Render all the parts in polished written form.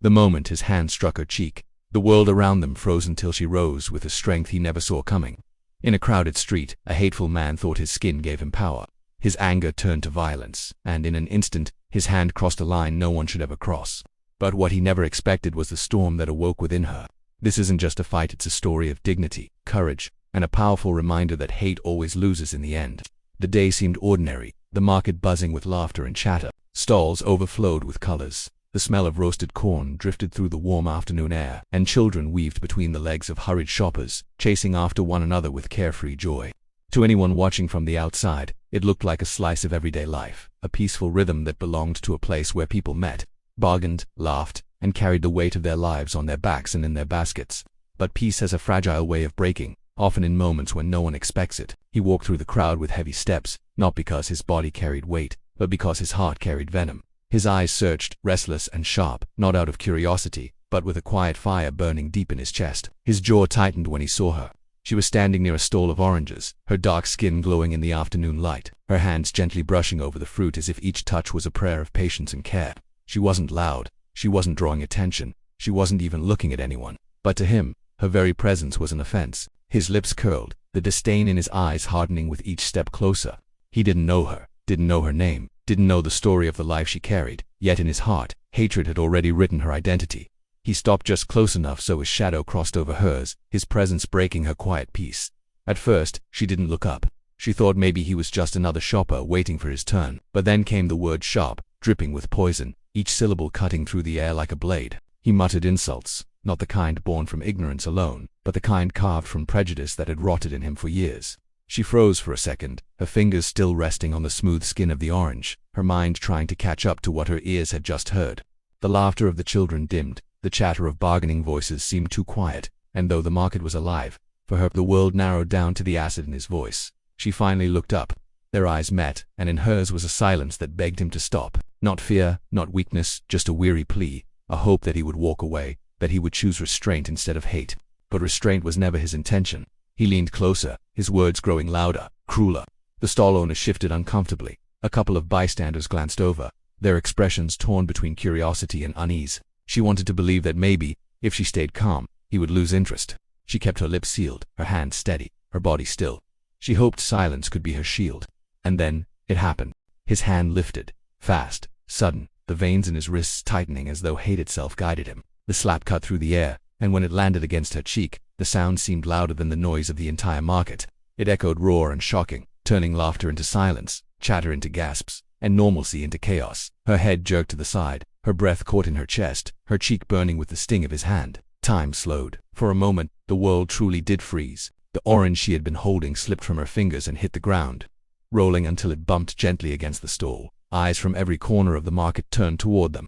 The moment his hand struck her cheek, the world around them froze until she rose with a strength he never saw coming. In a crowded street, a hateful man thought his skin gave him power. His anger turned to violence, and in an instant, his hand crossed a line no one should ever cross. But what he never expected was the storm that awoke within her. This isn't just a fight, it's a story of dignity, courage, and a powerful reminder that hate always loses in the end. The day seemed ordinary, the market buzzing with laughter and chatter. Stalls overflowed with colors. The smell of roasted corn drifted through the warm afternoon air, and children weaved between the legs of hurried shoppers, chasing after one another with carefree joy. To anyone watching from the outside, it looked like a slice of everyday life, a peaceful rhythm that belonged to a place where people met, bargained, laughed, and carried the weight of their lives on their backs and in their baskets. But peace has a fragile way of breaking, often in moments when no one expects it. He walked through the crowd with heavy steps, not because his body carried weight, but because his heart carried venom. His eyes searched, restless and sharp, not out of curiosity, but with a quiet fire burning deep in his chest. His jaw tightened when he saw her. She was standing near a stall of oranges, her dark skin glowing in the afternoon light, her hands gently brushing over the fruit as if each touch was a prayer of patience and care. She wasn't loud, she wasn't drawing attention, she wasn't even looking at anyone. But to him, her very presence was an offense. His lips curled, the disdain in his eyes hardening with each step closer. He didn't know her, didn't know her name, didn't know the story of the life she carried, yet in his heart, hatred had already written her identity. He stopped just close enough so his shadow crossed over hers, his presence breaking her quiet peace. At first, she didn't look up. She thought maybe he was just another shopper waiting for his turn. But then came the word sharp, dripping with poison, each syllable cutting through the air like a blade. He muttered insults, not the kind born from ignorance alone, but the kind carved from prejudice that had rotted in him for years. She froze for a second, her fingers still resting on the smooth skin of the orange, her mind trying to catch up to what her ears had just heard. The laughter of the children dimmed, the chatter of bargaining voices seemed too quiet, and though the market was alive, for her the world narrowed down to the acid in his voice. She finally looked up. Their eyes met, and in hers was a silence that begged him to stop. Not fear, not weakness, just a weary plea, a hope that he would walk away, that he would choose restraint instead of hate. But restraint was never his intention. He leaned closer, his words growing louder, crueler. The stall owner shifted uncomfortably. A couple of bystanders glanced over, their expressions torn between curiosity and unease. She wanted to believe that maybe, if she stayed calm, he would lose interest. She kept her lips sealed, her hands steady, her body still. She hoped silence could be her shield. And then, it happened. His hand lifted, fast, sudden, the veins in his wrists tightening as though hate itself guided him. The slap cut through the air, and when it landed against her cheek, the sound seemed louder than the noise of the entire market. It echoed raw and shocking, turning laughter into silence, chatter into gasps, and normalcy into chaos. Her head jerked to the side, her breath caught in her chest, her cheek burning with the sting of his hand. Time slowed. For a moment, the world truly did freeze. The orange she had been holding slipped from her fingers and hit the ground, rolling until it bumped gently against the stall. Eyes from every corner of the market turned toward them.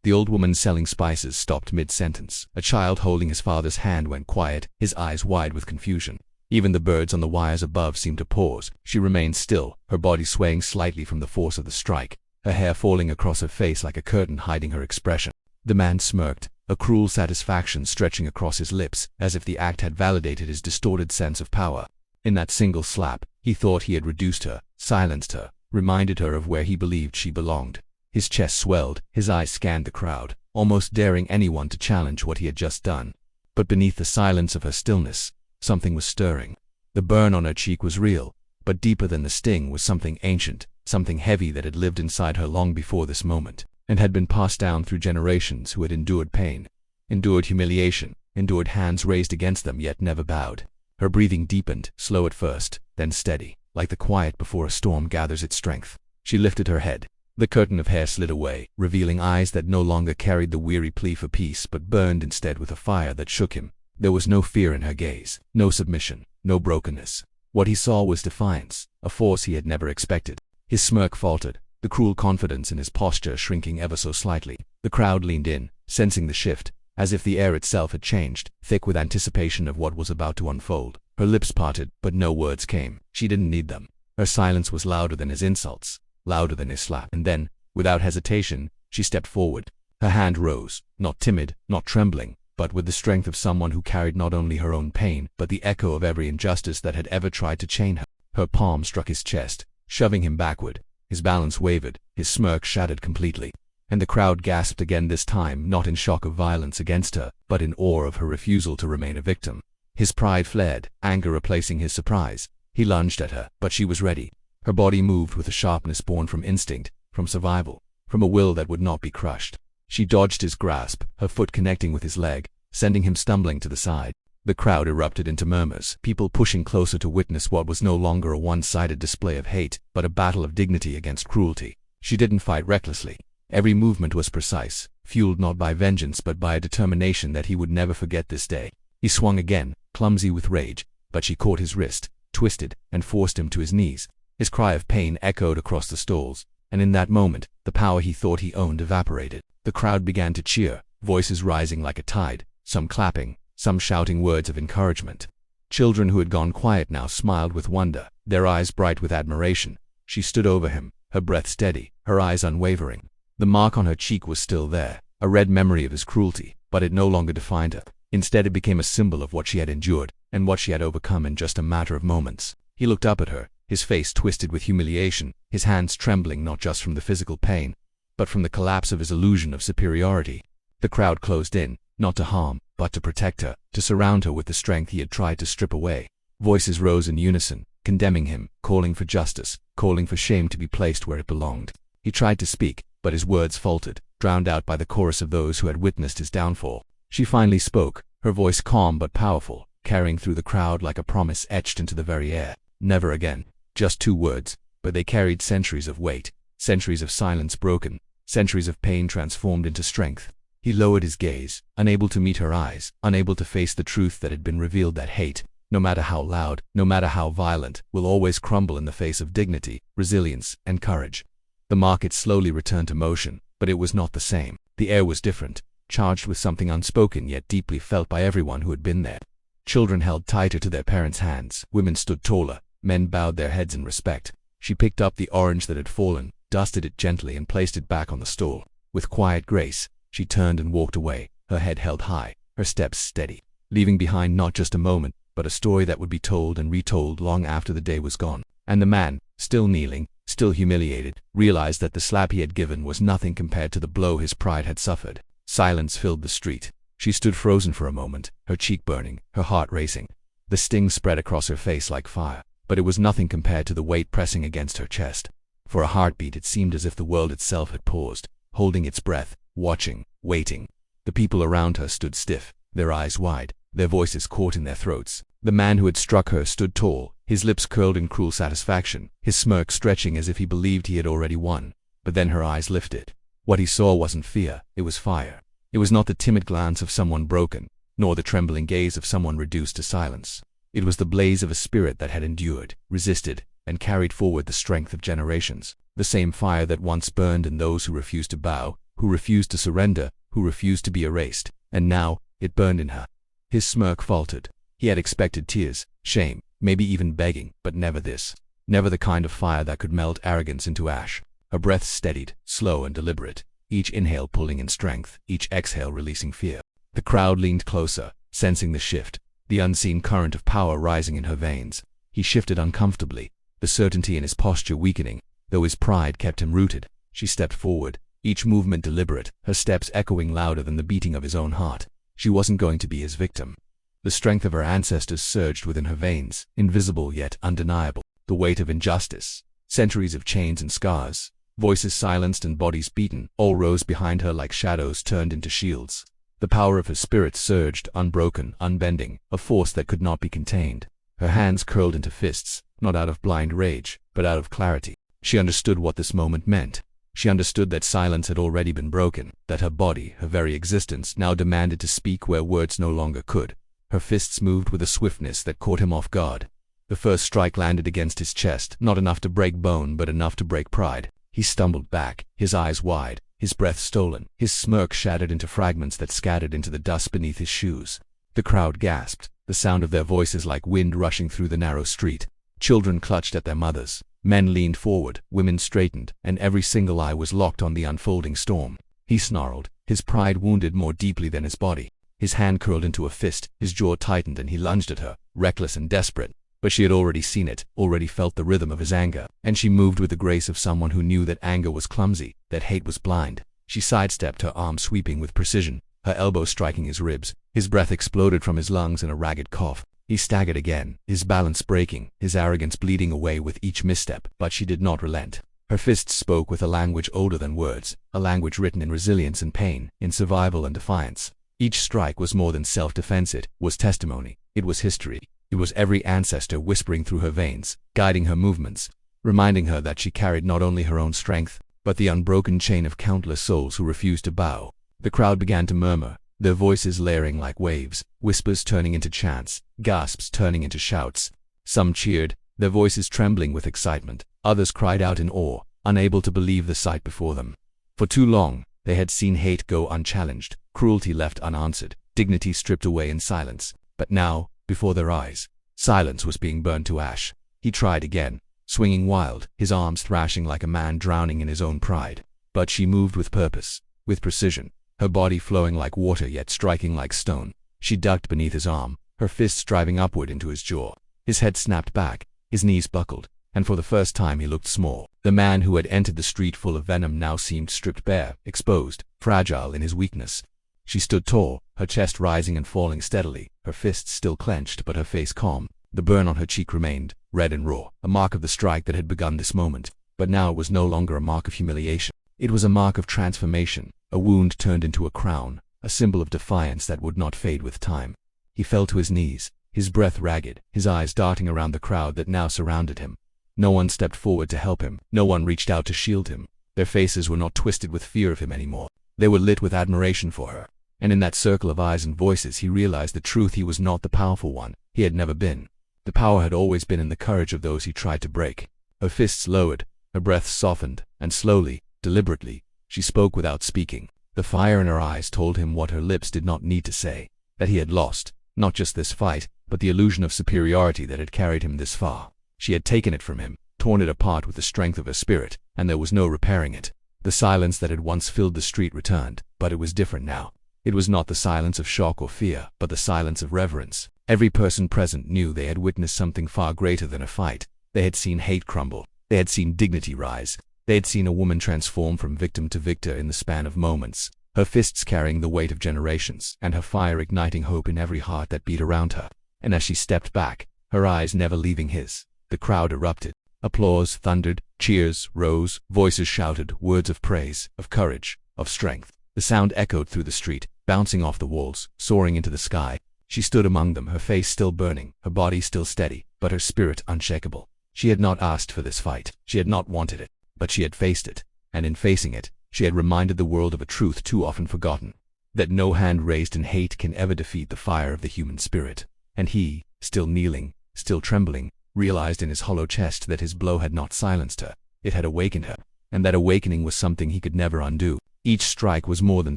The old woman selling spices stopped mid-sentence. A child holding his father's hand went quiet, his eyes wide with confusion. Even the birds on the wires above seemed to pause. She remained still, her body swaying slightly from the force of the strike, her hair falling across her face like a curtain hiding her expression. The man smirked, a cruel satisfaction stretching across his lips, as if the act had validated his distorted sense of power. In that single slap, he thought he had reduced her, silenced her, reminded her of where he believed she belonged. His chest swelled, his eyes scanned the crowd, almost daring anyone to challenge what he had just done. But beneath the silence of her stillness, something was stirring. The burn on her cheek was real, but deeper than the sting was something ancient, something heavy that had lived inside her long before this moment, and had been passed down through generations who had endured pain, endured humiliation, endured hands raised against them yet never bowed. Her breathing deepened, slow at first, then steady, like the quiet before a storm gathers its strength. She lifted her head. The curtain of hair slid away, revealing eyes that no longer carried the weary plea for peace but burned instead with a fire that shook him. There was no fear in her gaze, no submission, no brokenness. What he saw was defiance, a force he had never expected. His smirk faltered, the cruel confidence in his posture shrinking ever so slightly. The crowd leaned in, sensing the shift, as if the air itself had changed, thick with anticipation of what was about to unfold. Her lips parted, but no words came. She didn't need them. Her silence was louder than his insults, louder than his slap. And then, without hesitation, she stepped forward. Her hand rose, not timid, not trembling, but with the strength of someone who carried not only her own pain, but the echo of every injustice that had ever tried to chain her. Her palm struck his chest, shoving him backward. His balance wavered, his smirk shattered completely. and the crowd gasped again, this time not in shock of violence against her, but in awe of her refusal to remain a victim. His pride fled, anger replacing his surprise. He lunged at her, but she was ready. Her body moved with a sharpness born from instinct, from survival, from a will that would not be crushed. She dodged his grasp, her foot connecting with his leg, sending him stumbling to the side. The crowd erupted into murmurs, people pushing closer to witness what was no longer a one-sided display of hate, but a battle of dignity against cruelty. She didn't fight recklessly. Every movement was precise, fueled not by vengeance but by a determination that he would never forget this day. He swung again, clumsy with rage, but she caught his wrist, twisted, and forced him to his knees. His cry of pain echoed across the stalls, and in that moment, the power he thought he owned evaporated. The crowd began to cheer, voices rising like a tide, some clapping, some shouting words of encouragement. Children who had gone quiet now smiled with wonder, their eyes bright with admiration. She stood over him, her breath steady, her eyes unwavering. The mark on her cheek was still there, a red memory of his cruelty, but it no longer defined her. Instead, it became a symbol of what she had endured, and what she had overcome in just a matter of moments. He looked up at her, his face twisted with humiliation, his hands trembling not just from the physical pain, but from the collapse of his illusion of superiority. The crowd closed in, not to harm, but to protect her, to surround her with the strength he had tried to strip away. Voices rose in unison, condemning him, calling for justice, calling for shame to be placed where it belonged. He tried to speak, but his words faltered, drowned out by the chorus of those who had witnessed his downfall. She finally spoke, her voice calm but powerful, carrying through the crowd like a promise etched into the very air. Never again. Just 2 words, but they carried centuries of weight, centuries of silence broken, centuries of pain transformed into strength. He lowered his gaze, unable to meet her eyes, unable to face the truth that had been revealed, that hate, no matter how loud, no matter how violent, will always crumble in the face of dignity, resilience, and courage. The market slowly returned to motion, but it was not the same. The air was different, charged with something unspoken yet deeply felt by everyone who had been there. Children held tighter to their parents' hands, women stood taller, men bowed their heads in respect. She picked up the orange that had fallen, dusted it gently and placed it back on the stool. With quiet grace, she turned and walked away, her head held high, her steps steady, leaving behind not just a moment, but a story that would be told and retold long after the day was gone. And the man, still kneeling, still humiliated, realized that the slap he had given was nothing compared to the blow his pride had suffered. Silence filled the street. She stood frozen for a moment, her cheek burning, her heart racing. The sting spread across her face like fire, but it was nothing compared to the weight pressing against her chest. For a heartbeat, it seemed as if the world itself had paused, holding its breath, watching, waiting. The people around her stood stiff, their eyes wide, their voices caught in their throats. The man who had struck her stood tall, his lips curled in cruel satisfaction, his smirk stretching as if he believed he had already won. But then her eyes lifted. What he saw wasn't fear, it was fire. It was not the timid glance of someone broken, nor the trembling gaze of someone reduced to silence. It was the blaze of a spirit that had endured, resisted, and carried forward the strength of generations. The same fire that once burned in those who refused to bow, who refused to surrender, who refused to be erased, and now, it burned in her. His smirk faltered. He had expected tears, shame, maybe even begging, but never this. Never the kind of fire that could melt arrogance into ash. Her breath steadied, slow and deliberate, each inhale pulling in strength, each exhale releasing fear. The crowd leaned closer, sensing the shift, the unseen current of power rising in her veins. He shifted uncomfortably, the certainty in his posture weakening, though his pride kept him rooted. She stepped forward, each movement deliberate, her steps echoing louder than the beating of his own heart. She wasn't going to be his victim. The strength of her ancestors surged within her veins, invisible yet undeniable. The weight of injustice, centuries of chains and scars, voices silenced and bodies beaten, all rose behind her like shadows turned into shields. The power of her spirit surged, unbroken, unbending, a force that could not be contained. Her hands curled into fists, not out of blind rage, but out of clarity. She understood what this moment meant. She understood that silence had already been broken, that her body, her very existence, now demanded to speak where words no longer could. Her fists moved with a swiftness that caught him off guard. The first strike landed against his chest, not enough to break bone but enough to break pride. He stumbled back, his eyes wide, his breath stolen, his smirk shattered into fragments that scattered into the dust beneath his shoes. The crowd gasped, the sound of their voices like wind rushing through the narrow street. Children clutched at their mothers. Men leaned forward, women straightened, and every single eye was locked on the unfolding storm. He snarled, his pride wounded more deeply than his body. His hand curled into a fist, his jaw tightened, and he lunged at her, reckless and desperate. But she had already seen it, already felt the rhythm of his anger, and she moved with the grace of someone who knew that anger was clumsy, that hate was blind. She sidestepped, her arm sweeping with precision, her elbow striking his ribs. His breath exploded from his lungs in a ragged cough. He staggered again, his balance breaking, his arrogance bleeding away with each misstep, but she did not relent. Her fists spoke with a language older than words, a language written in resilience and pain, in survival and defiance. Each strike was more than self-defense, it was testimony, it was history. It was every ancestor whispering through her veins, guiding her movements, reminding her that she carried not only her own strength, but the unbroken chain of countless souls who refused to bow. The crowd began to murmur, their voices layering like waves, whispers turning into chants, gasps turning into shouts. Some cheered, their voices trembling with excitement. Others cried out in awe, unable to believe the sight before them. For too long, they had seen hate go unchallenged, cruelty left unanswered, dignity stripped away in silence. But now, before their eyes, silence was being burned to ash. He tried again, swinging wild, his arms thrashing like a man drowning in his own pride. But she moved with purpose, with precision, her body flowing like water yet striking like stone. She ducked beneath his arm, her fists driving upward into his jaw. His head snapped back, his knees buckled, and for the first time he looked small. The man who had entered the street full of venom now seemed stripped bare, exposed, fragile in his weakness. She stood tall, her chest rising and falling steadily, her fists still clenched but her face calm. The burn on her cheek remained, red and raw, a mark of the strike that had begun this moment. But now it was no longer a mark of humiliation. It was a mark of transformation, a wound turned into a crown, a symbol of defiance that would not fade with time. He fell to his knees, his breath ragged, his eyes darting around the crowd that now surrounded him. No one stepped forward to help him, no one reached out to shield him. Their faces were not twisted with fear of him anymore. They were lit with admiration for her. And in that circle of eyes and voices he realized the truth: he was not the powerful one, he had never been. The power had always been in the courage of those he tried to break. Her fists lowered, her breath softened, and slowly, deliberately, she spoke without speaking. The fire in her eyes told him what her lips did not need to say, that he had lost, not just this fight, but the illusion of superiority that had carried him this far. She had taken it from him, torn it apart with the strength of her spirit, and there was no repairing it. The silence that had once filled the street returned, but it was different now. It was not the silence of shock or fear, but the silence of reverence. Every person present knew they had witnessed something far greater than a fight. They had seen hate crumble. They had seen dignity rise. They had seen a woman transform from victim to victor in the span of moments, her fists carrying the weight of generations, and her fire igniting hope in every heart that beat around her. And as she stepped back, her eyes never leaving his, the crowd erupted. Applause thundered, cheers rose, voices shouted, words of praise, of courage, of strength. The sound echoed through the street, bouncing off the walls, soaring into the sky. She stood among them, her face still burning, her body still steady, but her spirit unshakable. She had not asked for this fight. She had not wanted it, but she had faced it, and in facing it, she had reminded the world of a truth too often forgotten, that no hand raised in hate can ever defeat the fire of the human spirit. And he, still kneeling, still trembling, realized in his hollow chest that his blow had not silenced her, it had awakened her, and that awakening was something he could never undo. Each strike was more than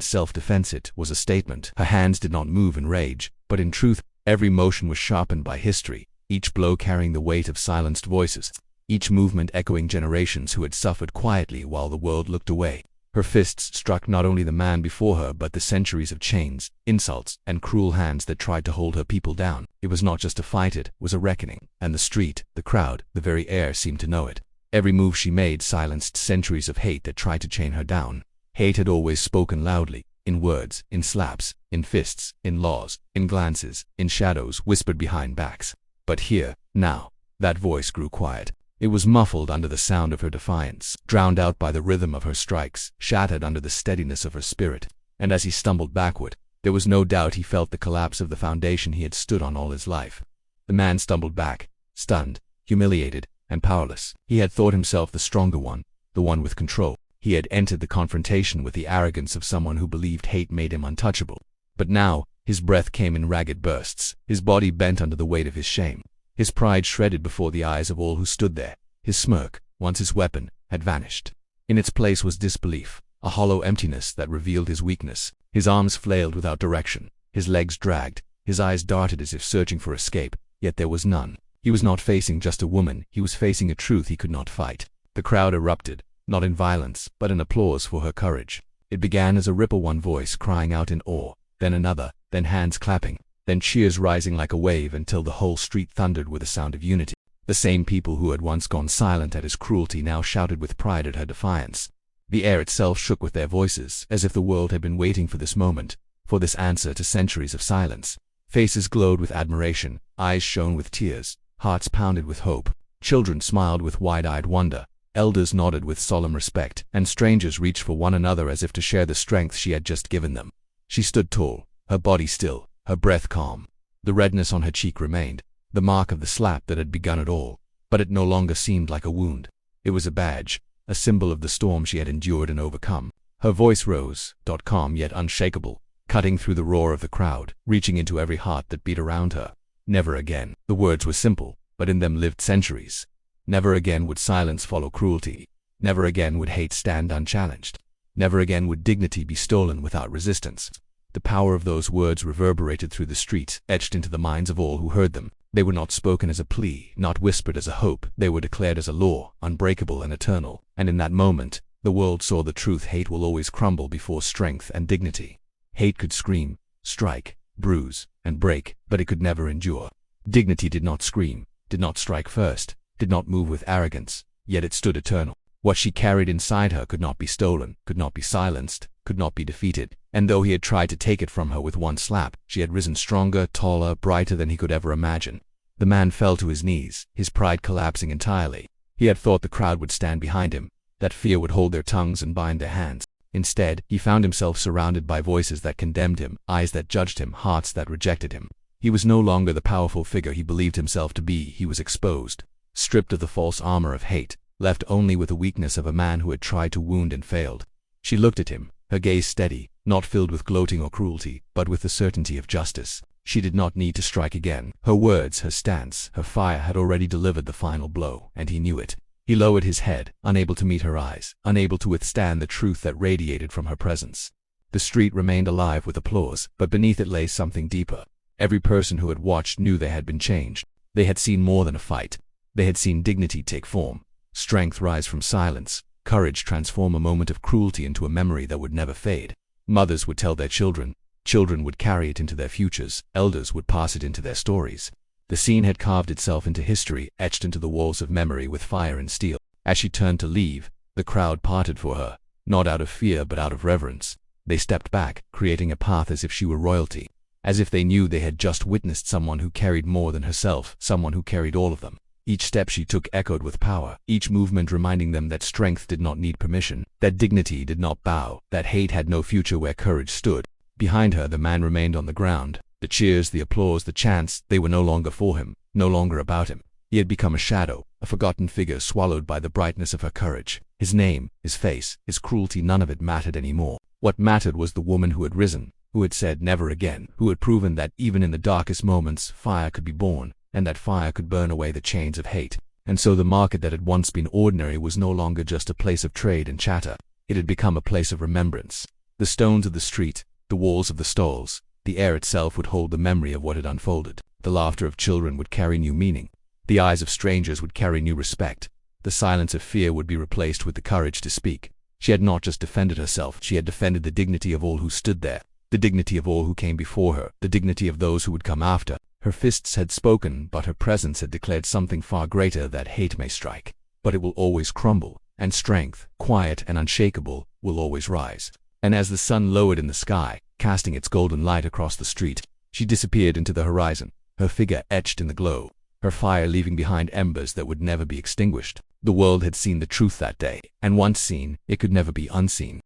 self-defense, it was a statement. Her hands did not move in rage, but in truth, every motion was sharpened by history, each blow carrying the weight of silenced voices, each movement echoing generations who had suffered quietly while the world looked away. Her fists struck not only the man before her but the centuries of chains, insults, and cruel hands that tried to hold her people down. It was not just a fight, it was a reckoning, and the street, the crowd, the very air seemed to know it. Every move she made silenced centuries of hate that tried to chain her down. Hate had always spoken loudly, in words, in slaps, in fists, in laws, in glances, in shadows whispered behind backs. But here, now, that voice grew quiet. It was muffled under the sound of her defiance, drowned out by the rhythm of her strikes, shattered under the steadiness of her spirit. And as he stumbled backward, there was no doubt he felt the collapse of the foundation he had stood on all his life. The man stumbled back, stunned, humiliated, and powerless. He had thought himself the stronger one, the one with control. He had entered the confrontation with the arrogance of someone who believed hate made him untouchable. But now, his breath came in ragged bursts, his body bent under the weight of his shame. His pride shredded before the eyes of all who stood there. His smirk, once his weapon, had vanished. In its place was disbelief, a hollow emptiness that revealed his weakness. His arms flailed without direction, his legs dragged, his eyes darted as if searching for escape, yet there was none. He was not facing just a woman, he was facing a truth he could not fight. The crowd erupted, not in violence, but in applause for her courage. It began as a ripple, one voice crying out in awe, then another, then hands clapping, then cheers rising like a wave until the whole street thundered with a sound of unity. The same people who had once gone silent at his cruelty now shouted with pride at her defiance. The air itself shook with their voices, as if the world had been waiting for this moment, for this answer to centuries of silence. Faces glowed with admiration, eyes shone with tears, hearts pounded with hope. Children smiled with wide-eyed wonder, elders nodded with solemn respect, and strangers reached for one another as if to share the strength she had just given them. She stood tall, her body still, her breath calm. The redness on her cheek remained, the mark of the slap that had begun it all, but it no longer seemed like a wound. It was a badge, a symbol of the storm she had endured and overcome. Her voice rose, calm yet unshakable, cutting through the roar of the crowd, reaching into every heart that beat around her. Never again. The words were simple, but in them lived centuries. Never again would silence follow cruelty. Never again would hate stand unchallenged. Never again would dignity be stolen without resistance. The power of those words reverberated through the streets, etched into the minds of all who heard them. They were not spoken as a plea, not whispered as a hope. They were declared as a law, unbreakable and eternal. And in that moment, the world saw the truth: hate will always crumble before strength and dignity. Hate could scream, strike, bruise, and break, but it could never endure. Dignity did not scream, did not strike first, did not move with arrogance, yet it stood eternal. What she carried inside her could not be stolen, could not be silenced, could not be defeated. And though he had tried to take it from her with one slap, she had risen stronger, taller, brighter than he could ever imagine. The man fell to his knees, his pride collapsing entirely. He had thought the crowd would stand behind him, that fear would hold their tongues and bind their hands. Instead, he found himself surrounded by voices that condemned him, eyes that judged him, hearts that rejected him. He was no longer the powerful figure he believed himself to be. He was exposed, stripped of the false armor of hate, left only with the weakness of a man who had tried to wound and failed. She looked at him, her gaze steady, not filled with gloating or cruelty, but with the certainty of justice. She did not need to strike again. Her words, her stance, her fire had already delivered the final blow, and he knew it. He lowered his head, unable to meet her eyes, unable to withstand the truth that radiated from her presence. The street remained alive with applause, but beneath it lay something deeper. Every person who had watched knew they had been changed. They had seen more than a fight. They had seen dignity take form, strength rise from silence, courage transform a moment of cruelty into a memory that would never fade. Mothers would tell their children, children would carry it into their futures, elders would pass it into their stories. The scene had carved itself into history, etched into the walls of memory with fire and steel. As she turned to leave, the crowd parted for her, not out of fear but out of reverence. They stepped back, creating a path as if she were royalty, as if they knew they had just witnessed someone who carried more than herself, someone who carried all of them. Each step she took echoed with power, each movement reminding them that strength did not need permission, that dignity did not bow, that hate had no future where courage stood. Behind her, the man remained on the ground. The cheers, the applause, the chants, they were no longer for him, no longer about him. He had become a shadow, a forgotten figure swallowed by the brightness of her courage. His name, his face, his cruelty, none of it mattered anymore. What mattered was the woman who had risen, who had said never again, who had proven that even in the darkest moments, fire could be born, and that fire could burn away the chains of hate. And so the market that had once been ordinary was no longer just a place of trade and chatter. It had become a place of remembrance. The stones of the street, the walls of the stalls, the air itself would hold the memory of what had unfolded. The laughter of children would carry new meaning. The eyes of strangers would carry new respect. The silence of fear would be replaced with the courage to speak. She had not just defended herself, she had defended the dignity of all who stood there, the dignity of all who came before her, the dignity of those who would come after. Her fists had spoken, but her presence had declared something far greater: that hate may strike, but it will always crumble, and strength, quiet and unshakable, will always rise. And as the sun lowered in the sky, casting its golden light across the street, she disappeared into the horizon, her figure etched in the glow, her fire leaving behind embers that would never be extinguished. The world had seen the truth that day, and once seen, it could never be unseen.